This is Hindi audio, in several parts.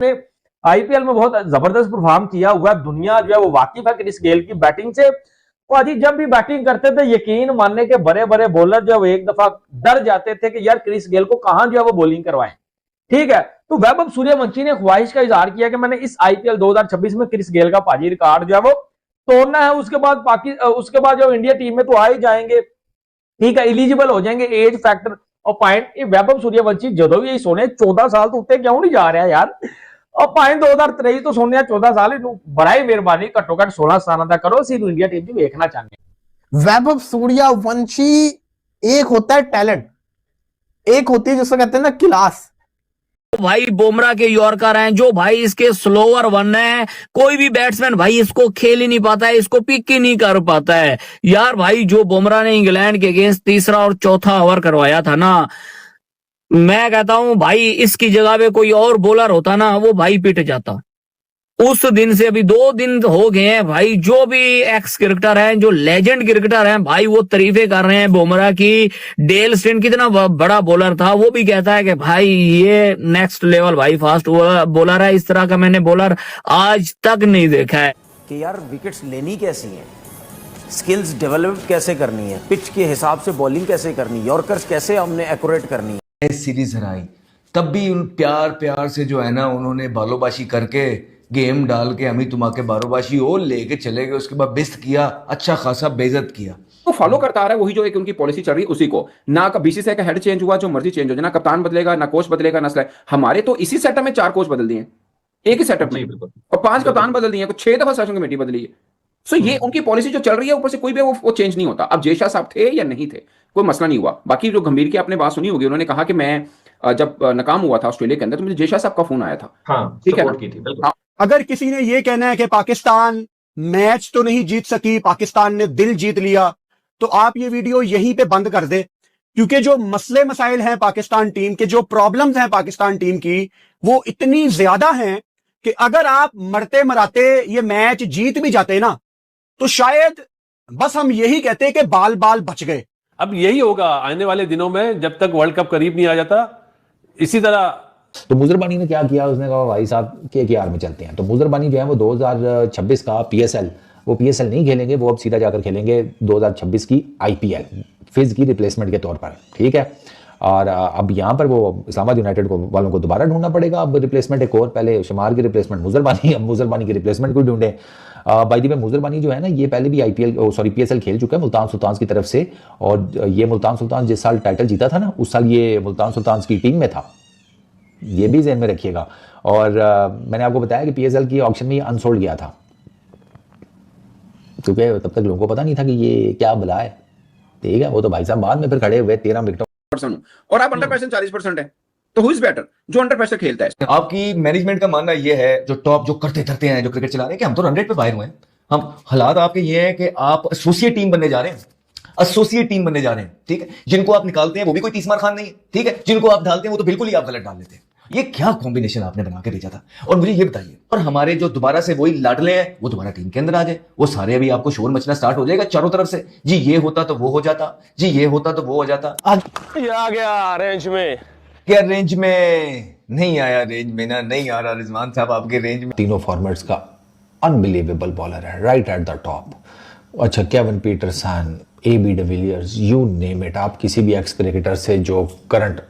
ने आईपीएल में बहुत जबरदस्त परफॉर्म किया हुआ है। दुनिया जो है वो वाकिफ है क्रिस गेल की बैटिंग से। अजी जब भी बैटिंग करते थे यकीन मानने के बड़े बड़े बॉलर जो एक दफा डर जाते थे कि यार क्रिस गेल को कहां जो है वो बॉलिंग करवाएं। ठीक है, तो वैभव सूर्यवंशी ने ख्वाहिश का इजहार किया कि मैंने इस आईपीएल 2026 में क्रिस गेल का पाजी रिकॉर्ड जो है वो तोड़ना है। उसके बाद जो इंडिया टीम में तो आ ही जाएंगे, ठीक है, एलिजिबल हो जाएंगे एज फैक्टर और पॉइंट। ये वैभव सूर्यवंशी जो भी सोने 14 साल तो उत्ते क्यों नहीं जा रहा है यार। और पॉइंट 2023 तो सोने 14 साल बड़ा ही मेहरबानी घट्टो घट 16 साल का करो सी इंडिया टीम की देखना चाहते। वैभव सूर्यवंशी एक होता है टैलेंट, एक होती है जिसको कहते हैं ना क्लास। भाई बुमराह के यॉर्कर हैं जो भाई इसके स्लोअर वन है, कोई भी बैट्समैन भाई इसको खेल ही नहीं पाता है, इसको पिक ही नहीं कर पाता है यार। भाई जो बुमराह ने इंग्लैंड के अगेंस्ट तीसरा और चौथा ओवर करवाया था ना, मैं कहता हूं भाई इसकी जगह पे कोई और बॉलर होता ना वो भाई पिट जाता। उस दिन से अभी 2 दिन हो गए हैं भाई, जो भी एक्स क्रिकेटर हैं, जो लेजेंड क्रिकेटर हैं भाई, वो तारीफें कर रहे हैं बुमराह की। डेल स्टेन कितना बड़ा बॉलर था, वो भी कहता है कि भाई ये नेक्स्ट लेवल भाई फास्ट बॉलर है, इस तरह का मैंने बॉलर आज तक नहीं देखा है। कि यार विकेट्स लेनी कैसी है, स्किल्स डेवलप कैसे करनी है, पिच के हिसाब से बॉलिंग कैसे करनी है, यॉर्कर्स कैसे हमने एक्यूरेट करनी है। सीरीज हराई तब भी उन प्यार से जो है ना उन्होंने बालोबाशी करके गेम डाल के हमें तुम्हारे बारोबाशी और लेके चले गए। उसके बाद बेस्ट किया, अच्छा खासा बेइज्जत किया। तो फॉलो करता आ रहा है वही जो एक उनकी पॉलिसी चल रही है उसी को। ना का बीसीसीआई का हेड चेंज हुआ, जो मर्जी चेंज हो जाए, ना कप्तान बदलेगा, ना कोच बदलेगा, ना हमारे तो इसी सेटअप में 4 कोच बदल दिए एक ही सेटअप में, और 5 कप्तान बदल दिए, 6 दफा सेशन कमेटी बदली है। सो ये उनकी पॉलिसी जो चल रही है, ऊपर से कोई भी वो चेंज नहीं होता। अब जयशाह साहब थे या नहीं थे कोई मसला नहीं हुआ। बाकी जो गंभीर की आपने बात सुनी होगी, उन्होंने कहा कि मैं जब नाकाम हुआ था ऑस्ट्रेलिया के अंदर तो मुझे जयशाह साहब का फोन आया था। हाँ, ठीक है। अगर किसी ने ये कहना है कि पाकिस्तान मैच तो नहीं जीत सकी, पाकिस्तान ने दिल जीत लिया, तो आप ये वीडियो यहीं पे बंद कर दे, क्योंकि जो मसले मसाइल हैं पाकिस्तान टीम के, जो प्रॉब्लम्स हैं पाकिस्तान टीम की, वो इतनी ज्यादा हैं कि अगर आप मरते मराते ये मैच जीत भी जाते ना, तो शायद बस हम यही कहते कि बाल बाल बच गए। अब यही होगा आने वाले दिनों में, जब तक वर्ल्ड कप करीब नहीं आ जाता इसी तरह। तो मुजरबानी ने क्या किया, उसने कहा भाई साहब केकेआर में चलते हैं। तो मुजरबानी जो है वो 2026 का पीएसएल, वो पीएसएल नहीं खेलेंगे, वो अब सीधा जाकर खेलेंगे 2026 की आईपीएल फिज की रिप्लेसमेंट के तौर पर। ठीक है, और अब यहाँ पर वो इस्लामाबाद यूनाइटेड को वालों को दोबारा ढूंढना पड़ेगा। अब रिप्लेसमेंट एक और, पहले शुमार की रिप्लेसमेंट मुजरबानी, अब मुजरबानी की रिप्लेसमेंट को ढूंढे। बाई द वे मुजरबानी जो है ना, ये पहले भी पीएसएल खेल चुका है मुल्तान सुल्तान की तरफ से। और ये मुल्तान सुल्तान जिस साल टाइटल जीता था ना, उस साल ये मुल्तान सुल्तान की टीम में था, ये भी ज़हन में रखिएगा। और मैंने आपको बताया कि पीएसएल की ऑक्शन में ये अनसोल्ड गया था, क्योंकि तब तक लोगों को पता नहीं था कि ये क्या बला है। ठीक है, वो तो भाई साहब बाद में फिर खड़े हुए 13 विकेटों। और आप अंडर प्रेशर 40% है, तो हु इज बेटर, जो अंडर प्रेशर खेलता है। आपकी मैनेजमेंट का मानना ये है, जो टॉप जो करते हैं, जो क्रिकेट चला रहे हैं, कि हम तो रन रेट पे बाहर हुए हैं। हम हालात आपके ये है कि आप एसोसिएट टीम बनने जा रहे हैं, एसोसिएट टीम बनने जा रहे हैं। ठीक है, जिनको आप निकालते हैं वो भी कोई तीसमार खान नहीं है। ठीक है, जिनको आप डालते हैं वो तो बिल्कुल ही आप गलत डाल देते हैं। ये क्या कॉम्बिनेशन आपने बना के भेजा था। और मुझे ये बताइए, और हमारे जो दोबारा से वही लाडले हैं वो दोबारा टीम के अंदर आ जाए, वो सारे अभी आपको शोर मचना स्टार्ट हो जाएगा चारों तरफ से। जी ये होता तो वो हो जाता, जी ये होता तो वो हो जाता। ये आ गया रेंज में, क्या रेंज में नहीं आया, रेंज में ना नहीं आ रहा रिजवान साहब आपके रेंज में। तीनों फॉर्मेट्स का अनबिलीवेबल बॉलर है, राइट एट द टॉप। अच्छा, Kevin Pietersen, AB de Villiers, you name it. आप किसी भी एक्स क्रिकेटर से जो करंट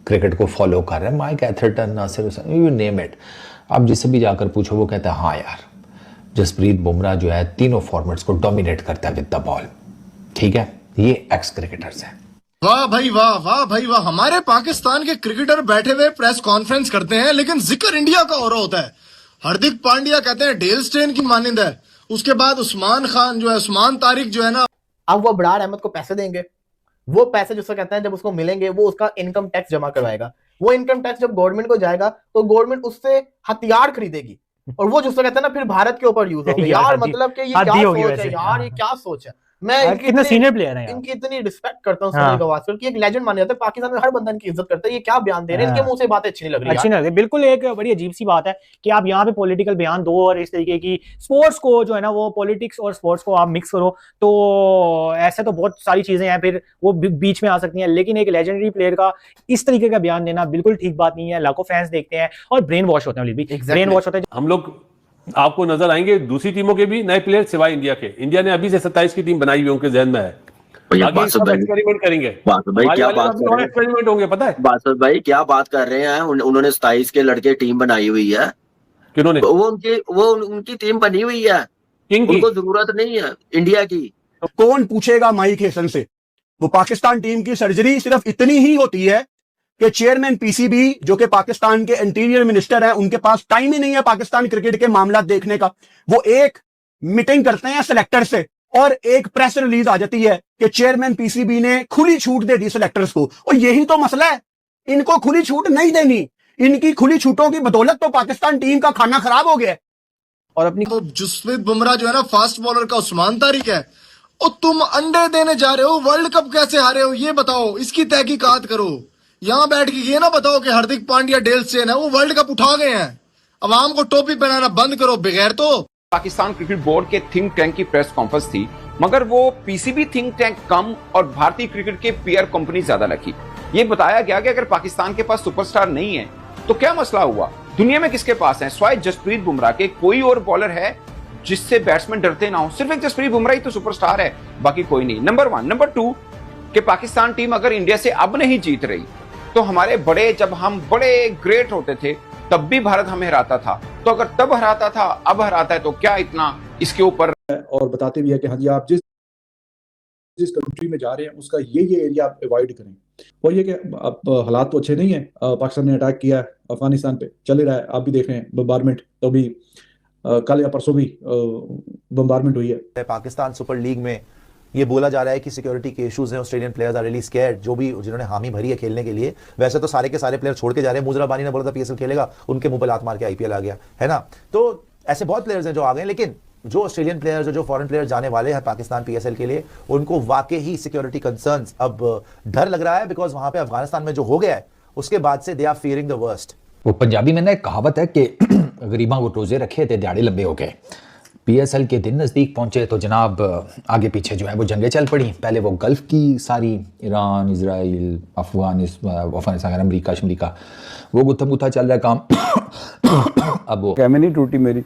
क्रिकेट को फॉलो कर रहे हैं, Mike Atherton, Nasser Hussain, you name it, आप जिससे भी जाकर पूछो वो कहता है हाँ यार जसप्रीत बुमराह जो है तीनों फॉर्मेट्स को डोमिनेट करता है विद द बॉल। ठीक है, ये एक्स क्रिकेटर्स हैं। वाह भाई वाह, वाह भाई वाह। हमारे पाकिस्तान के क्रिकेटर बैठे हुए प्रेस कॉन्फ्रेंस करते हैं, लेकिन जिक्र इंडिया का हो रहा होता है। हार्दिक पांड्या कहते हैं डेल स्टेन की मानिंद है, उसके बाद उस्मान खान जो है, उस्मान तारिक जो है ना, अब वो बरार अहमद को पैसे देंगे, वो पैसे जिसको कहते हैं जब उसको मिलेंगे वो उसका इनकम टैक्स जमा करवाएगा। वो इनकम टैक्स जब गवर्नमेंट को जाएगा तो गवर्नमेंट उससे हथियार खरीदेगी, और वो जिसको कहते हैं ना फिर भारत के ऊपर यूज होगा। यार मतलब कि ये क्या सोच है यार, ये क्या सोच है। मैं कितने सीनियर प्लेयर हैं यार। इनकी इतनी रिस्पेक्ट करता हूँ हाँ। सुनील गावस्कर की, एक लेजेंड माने जाते हैं पाकिस्तान में, हर बंदा इनकी इज्जत करता है। ये क्या बयान दे रहे हैं, इनके मुंह से बातें अच्छी नहीं लग रही अच्छी नहीं लगती, बिल्कुल एक बड़ी अजीब सी बात है कि आप यहाँ पे पॉलिटिकल बयान दो और इस तरीके की स्पोर्ट्स को जो है ना वो पॉलिटिक्स और स्पोर्ट्स को आप मिक्स करो, तो ऐसे तो बहुत सारी चीजें हैं फिर वो बीच में आ सकती हैं, लेकिन एक लेजेंडरी प्लेयर का इस तरीके का बयान देना बिल्कुल ठीक बात नहीं है। लाखों फैंस देखते हैं और ब्रेन वॉश होते हैं, ब्रेन वॉश होते हैं। हम लोग आपको नजर आएंगे दूसरी टीमों के भी नए प्लेयर सिवाय इंडिया के। इंडिया ने अभी से 27 की टीम बनाई हुई उनके जहन में है, आगे सब एक्सपेरिमेंट करेंगे। भाई क्या बात कर रहे हैं, एक्सपेरिमेंट होंगे पता है बासत भाई क्या बात कर रहे हैं। उन्होंने 27 के लड़के टीम बनाई हुई है, किन्होंने? वो उनकी टीम बनी हुई है, उनको जरूरत नहीं है इंडिया की। कौन पूछेगा माइक हेसन से? वो पाकिस्तान टीम की सर्जरी सिर्फ इतनी ही होती है कि चेयरमैन पीसीबी जो कि पाकिस्तान के इंटीरियर मिनिस्टर हैं, उनके पास टाइम ही नहीं है पाकिस्तान क्रिकेट के मामला देखने का। वो एक मीटिंग करते हैं सिलेक्टर से और एक प्रेस रिलीज आ जाती है कि चेयरमैन पीसीबी ने खुली छूट दे दी सिलेक्टर्स को। और यही तो मसला है, इनको खुली छूट नहीं देनी। इनकी खुली छूटों की बदौलत तो पाकिस्तान टीम का खाना खराब हो गया। और अपनी जसप्रीत बुमराह जो है ना फास्ट बॉलर का उस्मान तारिक है, और तुम अंडे देने जा रहे हो, वर्ल्ड कप कैसे हारे हो ये बताओ, इसकी तहकीकात करो। यहां बैठ के ये ना बताओ कि हार्दिक पांड्या डेल स्टेन है वो वर्ल्ड कप उठा गए हैं। अवाम को टोपी पहनाना बंद करो बगैर तो। पाकिस्तान क्रिकेट बोर्ड के थिंक टैंक की प्रेस कॉन्फ्रेंस थी, मगर वो पीसीबी थिंक टैंक कम और भारतीय क्रिकेट के पीआर कंपनी ज्यादा लगी। ये बताया गया कि अगर पाकिस्तान के पास सुपरस्टार नहीं है तो क्या मसला हुआ, दुनिया में किसके पास है? स्वाय जसप्रीत बुमराह के कोई और बॉलर है जिससे बैट्समैन डरते ना हो? सिर्फ एक जसप्रीत बुमराह ही तो सुपरस्टार है, बाकी कोई नहीं। नंबर 1। नंबर 2 कि पाकिस्तान टीम अगर इंडिया से अब नहीं जीत रही तो हमारे बड़े, जब हम बड़े ग्रेट होते थे तब भी भारत हमें हराता था, तो अगर तब हराता था अब हराता है तो क्या इतना इसके ऊपर। और बताते भी है कि हाँ जी आप जिस कंट्री में जा रहे हैं उसका ये एरिया आप अवॉइड करें। और ये कि अब हालात तो अच्छे नहीं है, पाकिस्तान ने अटैक किया अफगानिस्तान पे, चल ही रहा है, आप भी देख रहे हैं बम्बारमेंट, तो भी कल या परसों भी बम्बारमेंट हुई है। पाकिस्तान सुपर लीग में ये बोला जा रहा है कि सिक्योरिटी के इश्यूज हैं, Australian players are really scared, जो भी जिन्होंने हामी भरी है खेलने के लिए। वैसे तो सारे के सारे प्लेयर छोड़ के जा रहे हैं, मुजरा बानी ने बोला था पीएसएल खेलेगा, उनके मुंह पर लात मार के आईपीएल आ गया है ना। तो ऐसे बहुत प्लेयर्स हैं जो आ गए, लेकिन जो ऑस्ट्रेलियन प्लेयर्स जो फॉरेन प्लेयर्स जाने वाले हैं पाकिस्तान पीएसएल के लिए, उनको वाकई ही सिक्योरिटी कंसर्न्स अब डर लग रहा है, बिकॉज वहां पे अफगानिस्तान में जो हो गया है उसके बाद से they are fearing the worst. वो पंजाबी में ना एक कहावत है कि गरीबा वो रोजे रखे थे दिहाड़े लंबे हो गए। पीएसएल के दिन नज़दीक पहुंचे तो जनाब आगे पीछे जो है वो जंगें चल पड़ी। पहले वो गल्फ की सारी, ईरान, इजराइल, अफगानिस्तान, अमरीका, वो गुत्था गुत्था चल रहा है काम। अब वो कैमे नहीं टूटी मेरी,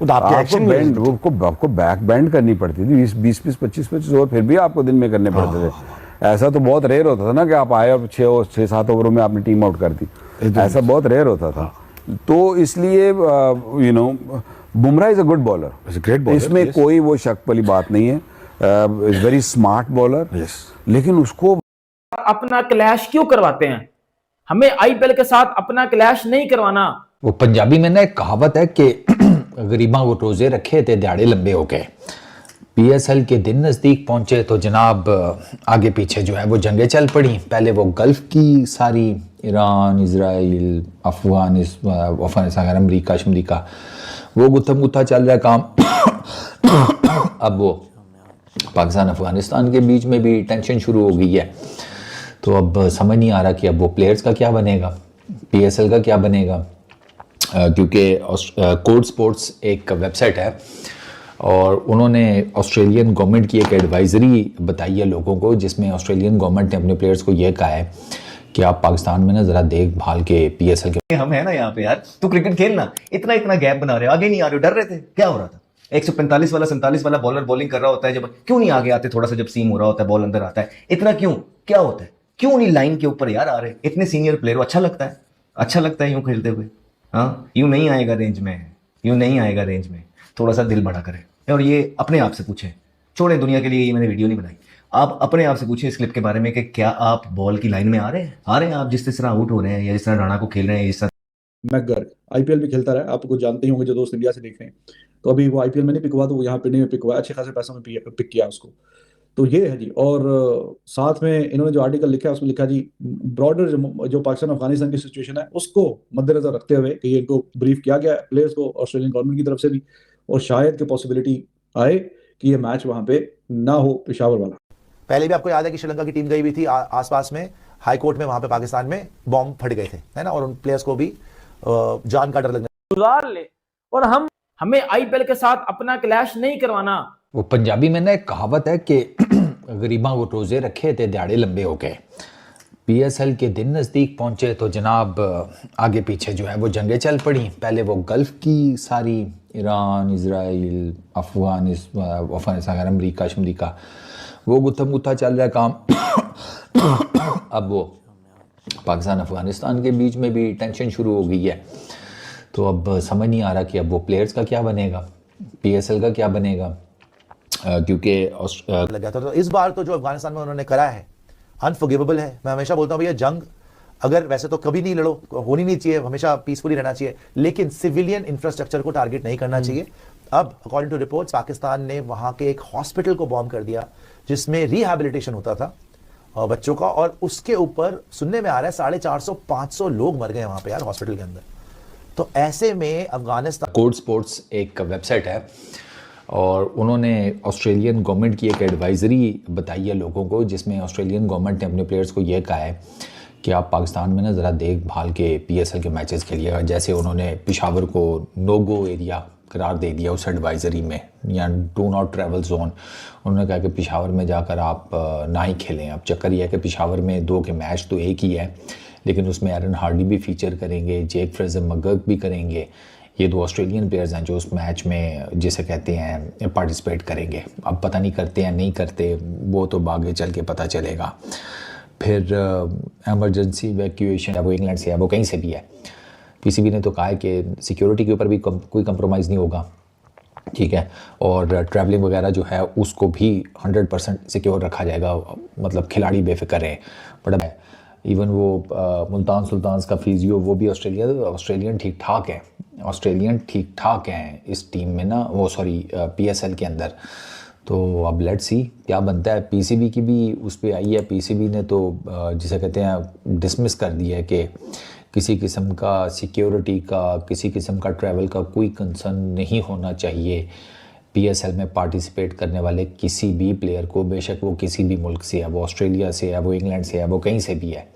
आपको बैक बैंड करनी पड़ती थी 20-25 ओवर, फिर भी आपको दिन में करने पड़ते थे। ऐसा तो बहुत रेयर होता था ना कि आप आए और 6-7 ओवरों में आपने टीम आउट कर दी, ऐसा बहुत रेयर होता था। तो इसलिए you know Bumrah is a good bowler, इसमें कोई वो शक वाली बात नहीं है, इज वेरी स्मार्ट बॉलर, लेकिन उसको अपना क्लैश क्यों करवाते हैं? हमें आईपीएल के साथ अपना क्लैश नहीं करवाना। वो पंजाबी में ना एक कहावत है कि गरीबा वो रोजे रखे थे दिहाड़े लंबे हो गए। पीएसएल के दिन नज़दीक पहुंचे तो जनाब आगे पीछे जो है वो जंगें चल पड़ी। पहले वो गल्फ की सारी, ईरान, इजराइल, अफगानिस्तान, अमरीका, वो गुत्थम गुत्था चल रहा है काम। अब वो पाकिस्तान अफगानिस्तान के बीच में भी टेंशन शुरू हो गई है। तो अब समझ नहीं आ रहा कि अब वो प्लेयर्स का क्या बनेगा, पीएसएल का क्या बनेगा, क्योंकि कोड स्पोर्ट्स एक वेबसाइट है और उन्होंने ऑस्ट्रेलियन गवर्नमेंट की एक एडवाइजरी बताई है लोगों को, जिसमें ऑस्ट्रेलियन गवर्नमेंट ने अपने प्लेयर्स को यह कहा है कि आप पाकिस्तान में ना जरा देखभाल के पीएसएल के। हम है ना यहाँ पे यार, तू क्रिकेट खेलना, इतना गैप बना रहे हो, आगे नहीं आ रहे हो, डर रहे थे, क्या हो रहा था? 145 वाला 47 वाला बॉलर बॉलिंग कर रहा होता है, जब क्यों नहीं आगे आते? थोड़ा सा जब सीम हो रहा होता है, बॉल अंदर आता है, इतना क्यों, क्या होता है? क्यों नहीं लाइन के ऊपर यार आ रहे? इतने सीनियर प्लेयर, अच्छा लगता है यूं खेलते हुए। हाँ, यूं नहीं आएगा रेंज में, थोड़ा सा दिल बड़ा करें और ये अपने आप से पूछें, छोड़े दुनिया के लिए ये मैंने वीडियो नहीं बनाई, आप अपने आप से पूछिए इस क्लिप के बारे में कि क्या आप बॉल की लाइन में आ रहे हैं आप जिस तरह आउट हो रहे हैं या जिस तरह राणा को खेल रहे हैं, इस तरह। मैकगर्ग आईपीएल भी खेलता रहा, आप कुछ जानते ही होंगे जो दोस्त इंडिया से देख रहे हैं। तो अभी वो आईपीएल में नहीं पिक हुआ, तो वो यहाँ पिंडी में पिक हुआ, अच्छे खासे पैसों में पिक किया उसको। तो ये है जी। और साथ में इन्होंने जो आर्टिकल लिखा है उसमें लिखा जी, ब्रॉडर जो पाकिस्तान अफगानिस्तान की सिचुएशन है उसको मद्देनजर रखते हुए कि ये इनको ब्रीफ किया गया प्लेयर्स को ऑस्ट्रेलियन गवर्नमेंट की तरफ से भी, और शायद कि पॉसिबिलिटी आए कि ये मैच वहाँ पे ना हो पेशावर वाला। पहले भी आपको याद है कि श्रीलंका की टीम गई हुई थी आसपास में, हाई कोर्ट में, वहां पे पाकिस्तान में बॉम्ब फट गए थे, है ना, और उन प्लेयर्स को भी जान का डर लगने गुजार ले। और हमें आईपीएल के साथ अपना क्लैश नहीं करवाना। वो पंजाबी में ना एक कहावत है कि गरीबा वो रोजे रखे थे दिहाड़े लंबे हो गए। पीएसएल के दिन नज़दीक पहुंचे तो जनाब आगे पीछे जो है वो जंगें चल पड़ी। पहले वो गल्फ की सारी, ईरान, इजराइल, अफगानिस्तान, अमरीका, वो गुत्थम गुत्था चल रहा है काम। अब वो पाकिस्तान अफगानिस्तान के बीच में भी टेंशन शुरू हो गई है। तो अब समझ नहीं आ रहा कि अब वो प्लेयर्स का क्या बनेगा, पीएसएल का क्या बनेगा, क्योंकि लग गया था। तो इस बार तो जो अफगानिस्तान में उन्होंने करा है अनफॉरगिवेबल है। मैं हमेशा बोलता हूँ भैया, जंग अगर वैसे तो कभी नहीं लड़ो, होनी नहीं चाहिए, हमेशा पीसफुली रहना चाहिए, लेकिन सिविलियन इंफ्रास्ट्रक्चर को टारगेट नहीं करना चाहिए। अब अकॉर्डिंग टू रिपोर्ट्स पाकिस्तान ने वहां के एक हॉस्पिटल को बॉम्ब कर दिया जिसमें रिहैबिलिटेशन होता था बच्चों का, और उसके ऊपर सुनने में आ रहा है 450-500 लोग मर गए वहां पे यार हॉस्पिटल के अंदर। तो ऐसे में अफगानिस्तान कोड स्पोर्ट्स एक वेबसाइट है और उन्होंने ऑस्ट्रेलियन गवर्नमेंट की एक एडवाइजरी बताई है लोगों को, जिसमें ऑस्ट्रेलियन गवर्नमेंट ने अपने प्लेयर्स को यह कहा है कि आप पाकिस्तान में ना ज़रा देखभाल के पीएसएल के मैचेस खेलिएगा। जैसे उन्होंने पेशावर को नो गो एरिया करार दे दिया उस एडवाइजरी में, या डू नॉट ट्रैवल जोन। उन्होंने कहा कि पेशावर में जाकर आप ना ही खेलें। अब चक्कर यह है कि पेशावर में 2 के मैच तो एक ही है, लेकिन उसमें एरन हार्डी भी फीचर करेंगे, जेक फ्रेजर मगर्क भी करेंगे। ये 2 ऑस्ट्रेलियन प्लेयर्स हैं जो उस मैच में जिसे कहते हैं पार्टिसिपेट करेंगे। अब पता नहीं करते हैं नहीं करते, वो तो आगे चल के पता चलेगा। फिर एमरजेंसी इवैक्यूएशन है, वो इंग्लैंड से है, वो कहीं से भी है। पीसीबी ने तो कहा है कि सिक्योरिटी के ऊपर भी कोई कंप्रोमाइज़ नहीं होगा, ठीक है, और ट्रैवलिंग वगैरह जो है उसको भी 100% सिक्योर रखा जाएगा, मतलब खिलाड़ी बेफिक्र है। बड़ा इवन वो मुल्तान सुल्तान्स का फिजियो वो भी ऑस्ट्रेलियन ठीक ठाक है, ऑस्ट्रेलियन ठीक ठाक हैं इस टीम में ना, वो सॉरी पीएसएल के अंदर। तो अब लेट्स सी क्या बनता है। पीसीबी की भी उस पर आई है, पीसीबी ने तो जिसे कहते हैं डिसमिस कर दिया है कि किसी किस्म का सिक्योरिटी का, किसी किस्म का ट्रैवल का कोई कंसर्न नहीं होना चाहिए पीएसएल में पार्टिसिपेट करने वाले किसी भी प्लेयर को, बेशक वो किसी भी मुल्क से है, वो ऑस्ट्रेलिया से है, वो इंग्लैंड से है, वो कहीं से भी है।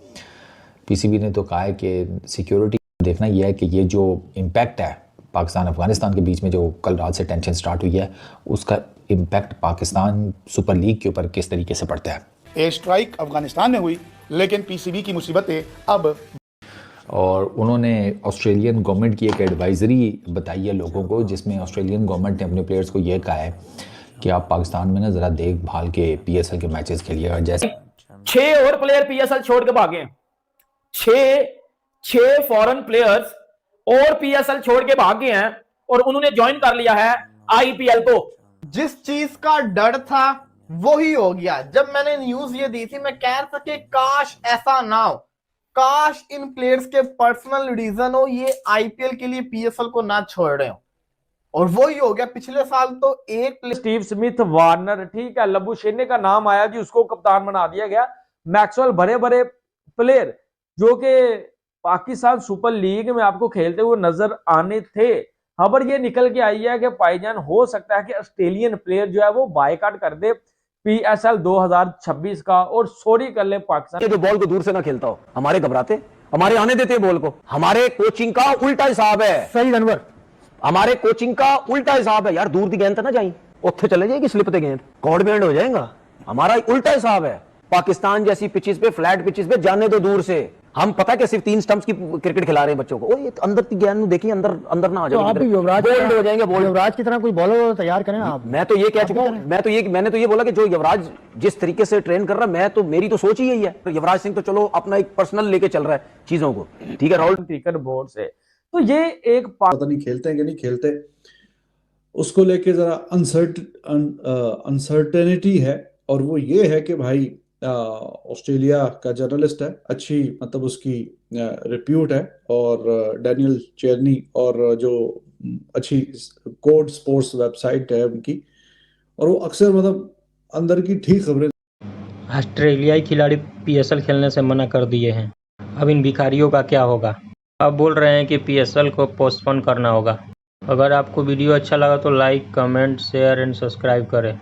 पीसीबी ने तो कहा है कि सिक्योरिटी देखना यह है कि ये जो इम्पैक्ट है पाकिस्तान अफगानिस्तान के बीच में, जो कल रात से टेंशन स्टार्ट हुई है, उसका इम्पैक्ट पाकिस्तान सुपर लीग के ऊपर किस तरीके से पड़ता है। एयर स्ट्राइक अफगानिस्तान में हुई, लेकिन पीसीबी की मुसीबतें अब। और उन्होंने ऑस्ट्रेलियन गवर्नमेंट की एक एडवाइजरी बताई है लोगों को, जिसमें ऑस्ट्रेलियन गवर्नमेंट ने अपने प्लेयर्स को यह कहा है कि आप पाकिस्तान में ना ज़रा देखभाल के पीएसएल के मैचेस खेलिएगा। जैसे 6 और प्लेयर पीएसएल छोड़ के भागे, 6 फॉरेन प्लेयर्स और पीएसएल छोड़ के भाग गए हैं और उन्होंने ज्वाइन कर लिया है आईपीएल को। जिस चीज का डर था वो ही हो गया। जब मैंने न्यूज ये दी थी, मैं कह रहा था कि काश ऐसा ना हो, काश इन प्लेयर्स के पर्सनल रीजन हो, ये आईपीएल के लिए पीएसएल को ना छोड़ रहे हो, और वो ही हो गया। पिछले साल तो एक स्टीव स्मिथ, वार्नर, ठीक है, लबुशेने का नाम आया जी, उसको कप्तान बना दिया गया। मैक्सवेल, बड़े बड़े प्लेयर जो कि पाकिस्तान सुपर लीग में आपको खेलते हुए नजर आने थे। खबर ये निकल के आई है कि भाईजान हो सकता है कि ऑस्ट्रेलियन प्लेयर जो है वो बायकॉट कर दे पीएसएल 2026 का और सॉरी कर ले पाकिस्तान। जो बॉल को दूर से ना खेलता हो, हमारे घबराते, हमारे आने देते बॉल को। हमारे कोचिंग का उल्टा हिसाब है। सही जानवर, हमारे कोचिंग का उल्टा हिसाब है यार। दूर दी गेंद ना जाई, उत्थे चले जाएगी स्लिप ते गेंद, कॉर्ड बैंड हो जाएगा। हमारा उल्टा हिसाब है। पाकिस्तान जैसी पिचेस पे, फ्लैट पिचेस पे जाने दो दूर से। हम पता है कि सिर्फ 3 स्टंप्स की क्रिकेट खिला रहे हैं बच्चों को। ओ ये अंदर की गेंद देखिए, अंदर ना आ जाए, तो आप भी युवराज बोल्ड हो जाएंगे। युवराज की तरह कोई बॉलर तैयार करें आप। मैं तो ये कह चुका हूं, मैंने तो ये बोला कि जो युवराज जिस तरीके से ट्रेन कर रहा है, मेरी तो सोच ही यही है। युवराज सिंह तो चलो अपना एक पर्सनल लेके चल रहा है चीजों को, ठीक है, राहुल क्रिकेट बोर्ड से। तो ये एक पता नहीं खेलते हैं कि नहीं खेलते, उसको लेके जरा अनसर्टेनिटी है। और वो ये है कि भाई ऑस्ट्रेलिया का जर्नलिस्ट है, अच्छी मतलब उसकी रिप्यूट है, और डैनियल चेरनी, और जो अच्छी कोड स्पोर्ट्स वेबसाइट है उनकी, और वो अक्सर मतलब अंदर की ठीक खबरें। ऑस्ट्रेलियाई खिलाड़ी पीएसएल खेलने से मना कर दिए हैं। अब इन भिखारियों का क्या होगा? अब बोल रहे हैं कि पीएसएल को पोस्टपोन करना होगा। अगर आपको वीडियो अच्छा लगा तो like, comment, share and subscribe करें।